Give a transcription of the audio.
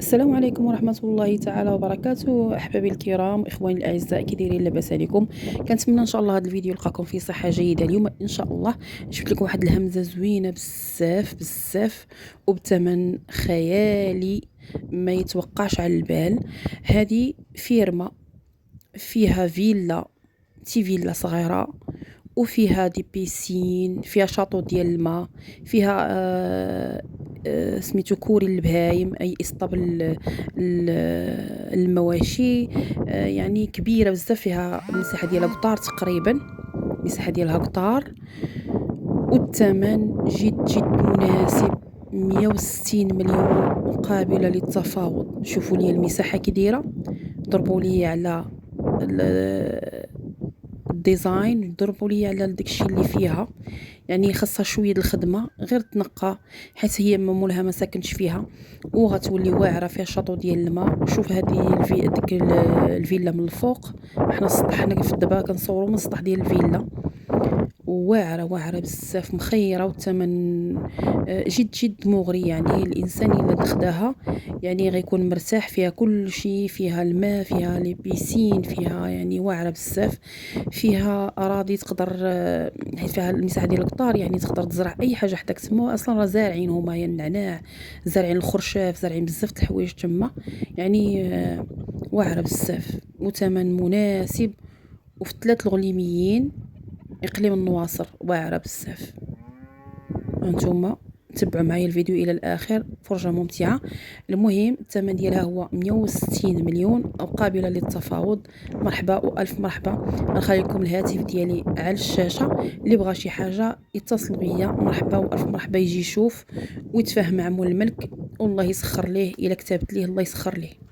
السلام عليكم ورحمة الله تعالى وبركاته. أحبابي الكرام، إخواني الأعزاء، كي دايرين؟ لاباس عليكم؟ كنتمنى إن شاء الله هذا الفيديو يلقاكم في صحة جيدة. اليوم إن شاء الله جبت لكم واحد الهمزة زوينة بزاف بزاف وبثمن خيالي ما يتوقعش على البال. هذه فيرما فيها فيلا، فيلا صغيرة، وفيها دي بيسين، فيها شاطو ديال الماء، فيها سميتو كوري البهايم، اي اسطبل المواشي. يعني كبيره بزاف، فيها المساحه ديالها قطار تقريبا، المساحه ديالها قطار، والثمن جد جد مناسب. 160 مليون وقابله للتفاوض. شوفوا لي المساحه كي دايره، ضربوا لي على الديزاين، ضربوا لي على داكشي اللي فيها. يعني خاصها شويه د الخدمه غير تنقى، حيت هي مولها ما ساكنش فيها، وغتولي واعره فيها شاطو ديال الماء. شوف هذه ديك الفيلا من الفوق، حنا السطح، حنا دابا كنصوروا من السطح ديال الفيلا، واعره واعره بزاف، مخيره، والثمن جد جد مغري. يعني الانسان الا خداها يعني غيكون مرتاح. فيها كل شيء، فيها الماء، فيها لي بيسين، فيها يعني واعره بزاف. فيها اراضي تقدر حيت فيها المساحه ديال القطار، يعني تقدر تزرع اي حاجه حداك تما. اصلا راه زارعين هما، يعني النعناع، زارعين الخرشاف، زارعين بزاف د الحوايج تما. يعني واعره بزاف وثمن مناسب، وفي 3 الغليميين، اقليم النواصر، واعره بزاف. هانتوما تبعوا معايا الفيديو الى الاخر، فرجه ممتعه. المهم الثمن ديالها هو 160 مليون او قابله للتفاوض. مرحبا والف مرحبا. غنخلي لكم الهاتف ديالي على الشاشه، اللي بغى شي حاجه يتصل بيا. مرحبا والف مرحبا، يجي يشوف ويتفاهم مع مول الملك، والله يسخر ليه. الا كتبت ليه الله يسخر ليه.